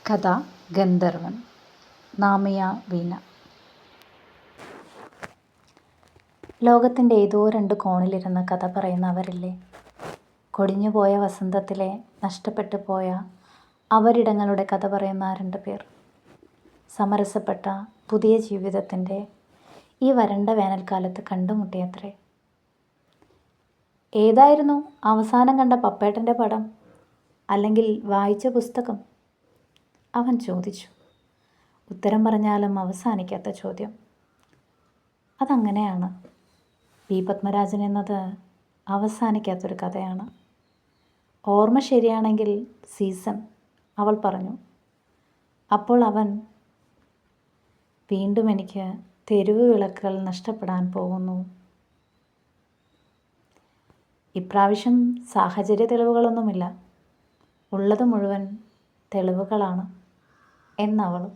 കഥ ഗന്ധർവൻ. നാമിയ വീണ. ലോകത്തിൻ്റെ ഏതോ രണ്ട് കോണിലിരുന്ന് കഥ പറയുന്നവരില്ലേ, കൊടിഞ്ഞുപോയ വസന്തത്തിലെ നഷ്ടപ്പെട്ടു പോയ അവരിടങ്ങളുടെ കഥ പറയുന്ന രണ്ട് പേർ. സമരസപ്പെട്ട പുതിയ ജീവിതത്തിൻ്റെ ഈ വരണ്ട വേനൽക്കാലത്ത് കണ്ടുമുട്ടിയത്രേ. ഏതായിരുന്നു അവസാനം കണ്ട പപ്പേട്ടൻ്റെ പടം, അല്ലെങ്കിൽ വായിച്ച പുസ്തകം? അവൻ ചോദിച്ചു. ഉത്തരം പറഞ്ഞാലും അവസാനിക്കാത്ത ചോദ്യം. അതങ്ങനെയാണ്. പി പത്മരാജൻ എന്നത് അവസാനിക്കാത്തൊരു കഥയാണ്. ഓർമ്മ ശരിയാണെങ്കിൽ സീസൺ, അവൾ പറഞ്ഞു. അപ്പോൾ അവൻ, വീണ്ടും എനിക്ക് തെരുവ് വിളക്കുകൾ നഷ്ടപ്പെടാൻ പോകുന്നു. ഇപ്രാവശ്യം സാഹചര്യ തെളിവുകളൊന്നുമില്ല, ഉള്ളത് മുഴുവൻ തെളിവുകളാണ് എന്നവളും.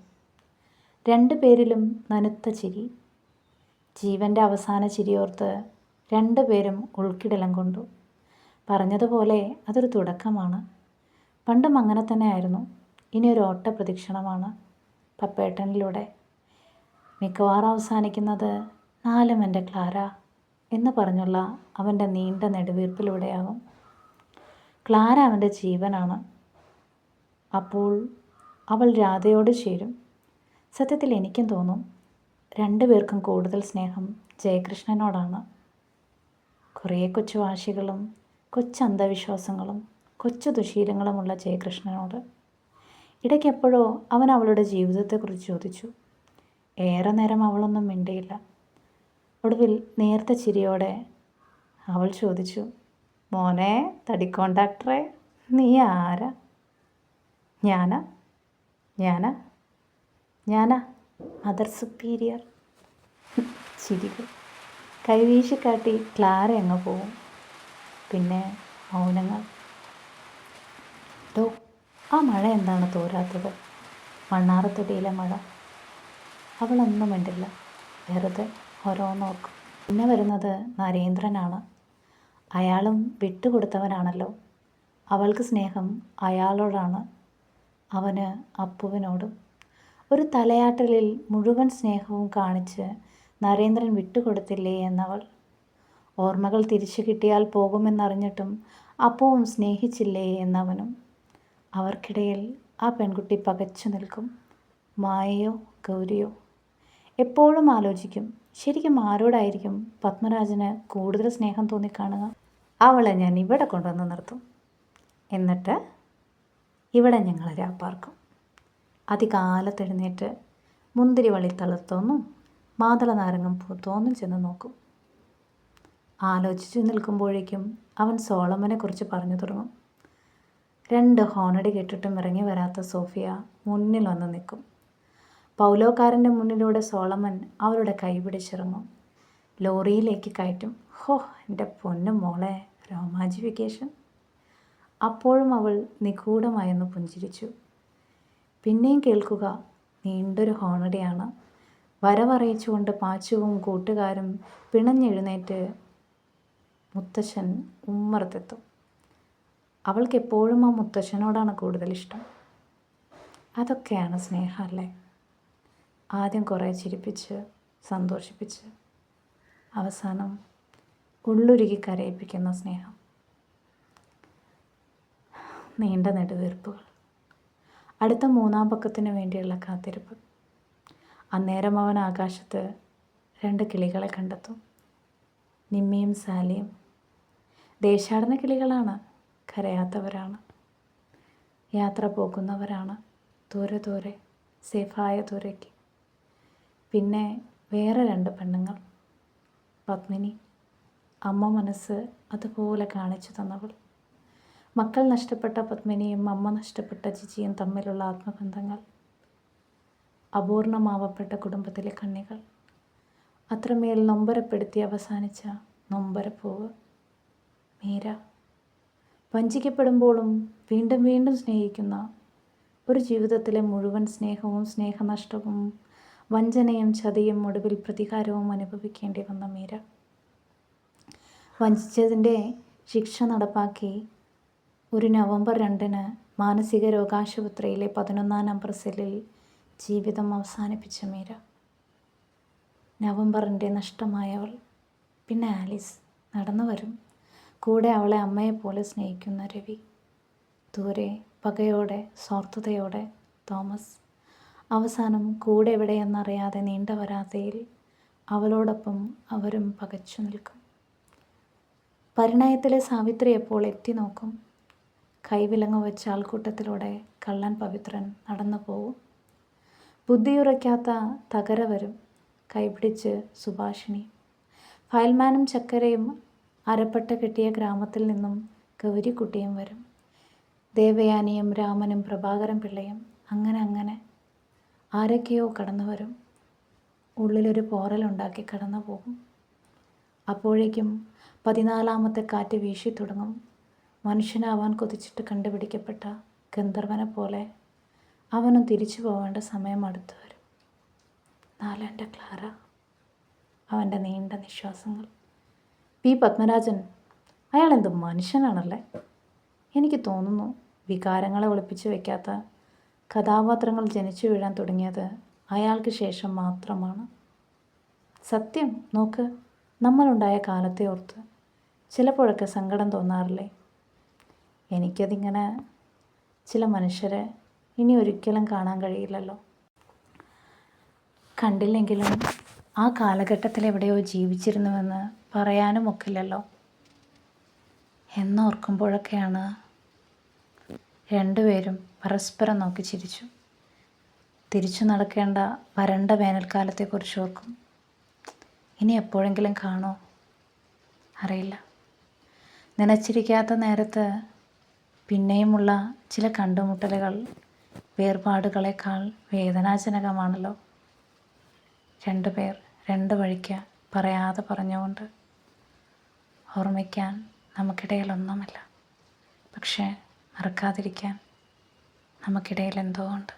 രണ്ടുപേരിലും നനുത്ത ചിരി. ജീവൻ്റെ അവസാന ചിരിയോർത്ത് രണ്ടുപേരും ഉൾക്കിടിലം കൊണ്ടു. പറഞ്ഞതുപോലെ അതൊരു തുടക്കമാണ്. പണ്ടും അങ്ങനെ തന്നെ ആയിരുന്നു. ഇനിയൊരു ഓട്ട പ്രദക്ഷിണമാണ് പപ്പേട്ടനിലൂടെ. മിക്കവാറും അവസാനിക്കുന്നത് നാലും എൻ്റെ ക്ലാര എന്ന് പറഞ്ഞുള്ള അവൻ്റെ നീണ്ട നെടുവീർപ്പിലൂടെയാകും. ക്ലാര അവൻ്റെ ജീവനാണ്. അപ്പോൾ അവൾ രാധയോട് ചേരും. സത്യത്തിൽ എനിക്കും തോന്നും, രണ്ടുപേർക്കും കൂടുതൽ സ്നേഹം ജയകൃഷ്ണനോടാണ്. കുറേ കൊച്ചു വാശികളും കൊച്ചന്ധവിശ്വാസങ്ങളും കൊച്ചു ദുശീലങ്ങളുമുള്ള ജയകൃഷ്ണനോട്. ഇടയ്ക്കെപ്പോഴോ അവൻ അവളുടെ ജീവിതത്തെക്കുറിച്ച് ചോദിച്ചു. ഏറെ നേരം അവളൊന്നും മിണ്ടിയില്ല. ഒടുവിൽ നേർത്ത ചിരിയോടെ അവൾ ചോദിച്ചു, മോനെ തടി കോണ്ടാക്ടറെ, നീ ആരാ? ഞാനാ ഞാനാ ഞാനാ മദർ സുപ്പീരിയർ. ചിരികൾ. കൈവീശിക്കാട്ടി ക്ലാര അങ്ങ് പോവും. പിന്നെ മൗനങ്ങൾ. ഡോ, ആ മഴ എന്താണ് തോരാത്തത്? മണ്ണാറത്തൊടിയിലെ മഴ. അവളൊന്നും മിണ്ടില്ല, വെറുതെ ഓരോന്നോർക്കും. പിന്നെ വരുന്നത് നരേന്ദ്രനാണ്. അയാളും വിട്ടുകൊടുത്തവനാണല്ലോ. അവൾക്ക് സ്നേഹം അയാളോടാണ്, അവന് അപ്പുവിനോടും. ഒരു തലയാട്ടലിൽ മുഴുവൻ സ്നേഹവും കാണിച്ച് നരേന്ദ്രൻ വിട്ടുകൊടുത്തില്ലേ എന്നവൾ. ഓർമ്മകൾ തിരിച്ചു കിട്ടിയാൽ പോകുമെന്നറിഞ്ഞിട്ടും അപ്പുവും സ്നേഹിച്ചില്ലേ എന്നവനും. അവർക്കിടയിൽ ആ പെൺകുട്ടി പകച്ചു നിൽക്കും. മായയോ ഗൗരിയോ? എപ്പോഴും ആലോചിക്കും, ശരിക്കും ആരോടായിരിക്കും പത്മരാജന് കൂടുതൽ സ്നേഹം തോന്നിക്കാണുക? അവളെ ഞാൻ ഇവിടെ കൊണ്ടുവന്ന് നിർത്തും, എന്നിട്ട് ഇവിടെ ഞങ്ങൾ രാപ്പാർക്കും. അതികാലത്തെഴുന്നേറ്റ് മുന്തിരി വള്ളി തളിർത്തോന്നും മാതള നാരങ്ങം പൂത്തോന്നും ചെന്ന് നോക്കും. ആലോചിച്ചു നിൽക്കുമ്പോഴേക്കും അവൻ സോളമനെക്കുറിച്ച് പറഞ്ഞു തുടങ്ങും. 2 ഹോണടി കേട്ടിട്ടും ഇറങ്ങി വരാത്ത സോഫിയ മുന്നിൽ വന്ന് നിൽക്കും. പൗലോക്കാരൻ്റെ മുന്നിലൂടെ സോളമൻ അവളുടെ കൈ പിടിച്ചിറങ്ങും. ലോറിയിലേക്ക് കയറ്റും. ഹോ, എൻ്റെ പൊന്നും മോളെ, രോമാഞ്ചിഫിക്കേഷൻ. അപ്പോഴും അവൾ നിഗൂഢമായൊന്ന് പുഞ്ചിരിച്ചു. പിന്നെയും കേൾക്കുക നീണ്ടൊരു ഹോണടിയാണ്. വരവറിയിച്ചുകൊണ്ട് പാച്ചുവും കൂട്ടുകാരും പിണഞ്ഞെഴുന്നേറ്റ് മുത്തശ്ശൻ ഉമ്മറത്തെത്തും. അവൾക്കെപ്പോഴും ആ മുത്തശ്ശനോടാണ് കൂടുതൽ ഇഷ്ടം. അതൊക്കെയാണ് സ്നേഹം അല്ലേ? ആദ്യം കുറേ ചിരിപ്പിച്ച് സന്തോഷിപ്പിച്ച് അവസാനം ഉള്ളുരുകി കരയിപ്പിക്കുന്ന സ്നേഹം. നീണ്ട നെടുവീർപ്പുകൾ. അടുത്ത 3-ാം പക്കത്തിന് വേണ്ടിയുള്ള കാത്തിരിപ്പ്. അന്നേരം അവൻ ആകാശത്ത് 2 കിളികളെ കണ്ടെത്തും. നിമ്മിയും സാലിയും. ദേശാടന കിളികളാണ്, കരയാത്തവരാണ്, യാത്ര പോകുന്നവരാണ്, ദൂരെ ദൂരെ, സേഫായ ദൂരേക്ക്. പിന്നെ വേറെ 2 പെണ്ണുങ്ങൾ. പത്മിനി, അമ്മ മനസ്സ് അതുപോലെ കാണിച്ചു തന്നവൾ. മക്കൾ നഷ്ടപ്പെട്ട പത്മിനിയും അമ്മ നഷ്ടപ്പെട്ട ജിജിയും തമ്മിലുള്ള ആത്മബന്ധങ്ങൾ. അപൂർണമാവപ്പെട്ട കുടുംബത്തിലെ കണ്ണികൾ. അത്രമേൽ നൊമ്പരപ്പെടുത്തി അവസാനിച്ച നൊമ്പരപ്പൂവ്. മീര. വഞ്ചിക്കപ്പെടുമ്പോഴും വീണ്ടും വീണ്ടും സ്നേഹിക്കുന്ന, ഒരു ജീവിതത്തിലെ മുഴുവൻ സ്നേഹവും സ്നേഹനഷ്ടവും വഞ്ചനയും ചതിയും ഒടുവിൽ പ്രതികാരവും അനുഭവിക്കേണ്ടി വന്ന മീര. വഞ്ചിച്ചതിൻ്റെ ശിക്ഷ നടപ്പാക്കി ഒരു നവംബർ 2-ന് മാനസിക രോഗാശുപത്രിയിലെ 11 നമ്പർ സെല്ലിൽ ജീവിതം അവസാനിപ്പിച്ച മീര. നവംബറിൻ്റെ നഷ്ടമായവൾ. പിന്നെ ആലീസ് നടന്നു വരും. കൂടെ അവളെ അമ്മയെപ്പോലെ സ്നേഹിക്കുന്ന രവി. ദൂരെ പകയോടെ സ്വാർത്ഥതയോടെ തോമസ്. അവസാനം കൂടെ എവിടെയെന്നറിയാതെ നീണ്ട വരാന്തയിൽ അവളോടൊപ്പം അവരും പകച്ചു നിൽക്കും. പരിണയത്തിലെ സാവിത്രി എപ്പോൾ എത്തി നോക്കും. കൈവിലങ്ങ് വെച്ച ആൾക്കൂട്ടത്തിലൂടെ കള്ളൻ പവിത്രൻ നടന്നു പോവും. ബുദ്ധിയുറയ്ക്കാത്ത തകര വരും. കൈപിടിച്ച് സുഭാഷിണി. ഫയൽമാനും ചക്കരയും അരപ്പട്ട കെട്ടിയ ഗ്രാമത്തിൽ നിന്നും ഗൗരിക്കുട്ടിയും വരും. ദേവയാനിയും രാമനും പ്രഭാകരൻ പിള്ളയും അങ്ങനെ ആരൊക്കെയോ കടന്നു വരും. ഉള്ളിലൊരു പോറലുണ്ടാക്കി കടന്നു പോകും. അപ്പോഴേക്കും 14ാമത്തെ കാറ്റ് വീശി തുടങ്ങും. മനുഷ്യനാവാൻ കൊതിച്ചിട്ട് കണ്ടുപിടിക്കപ്പെട്ട ഗന്ധർവനെ പോലെ അവനും തിരിച്ചു പോവേണ്ട സമയം അടുത്തു വരും. 4 എൻ്റെ ക്ലാര. അവൻ്റെ നീണ്ട നിശ്വാസങ്ങൾ. പി പത്മരാജൻ, അയാളെന്ത് മനുഷ്യനാണല്ലേ. എനിക്ക് തോന്നുന്നു വികാരങ്ങളെ ഒളിപ്പിച്ചു വയ്ക്കാത്ത കഥാപാത്രങ്ങൾ ജനിച്ചു വീഴാൻ തുടങ്ങിയത് അയാൾക്ക് ശേഷം മാത്രമാണ്. സത്യം നോക്ക്, നമ്മളുണ്ടായ കാലത്തെ ഓർത്ത് ചിലപ്പോഴൊക്കെ സങ്കടം തോന്നാറില്ലേ? എനിക്കതിങ്ങനെ ചില മനുഷ്യരെ ഇനി ഒരിക്കലും കാണാൻ കഴിയില്ലല്ലോ. കണ്ടില്ലെങ്കിലും ആ കാലഘട്ടത്തിൽ എവിടെയോ ജീവിച്ചിരുന്നുവെന്ന് പറയാനും ഒക്കില്ലല്ലോ. എന്നോർക്കുമ്പോഴൊക്കെയാണ് രണ്ടുപേരും പരസ്പരം നോക്കി ചിരിച്ചു. തിരിച്ചു നടക്കേണ്ട വരണ്ട വേനൽക്കാലത്തെക്കുറിച്ച് ഓർക്കും. ഇനി എപ്പോഴെങ്കിലും കാണോ അറിയില്ല. നനച്ചിരിക്കാത്ത നേരത്ത് പിന്നെയുമുള്ള ചില കണ്ടുമുട്ടലുകൾ വേർപാടുകളേക്കാൾ വേദനാജനകമാണല്ലോ. 2 പേർ 2 വഴിക്ക് പറയാതെ പറഞ്ഞുകൊണ്ട്. ഓർമ്മിക്കാൻ നമുക്കിടയിലൊന്നുമില്ല, പക്ഷേ മറക്കാതിരിക്കാൻ നമുക്കിടയിൽ എന്തോ ഉണ്ട്.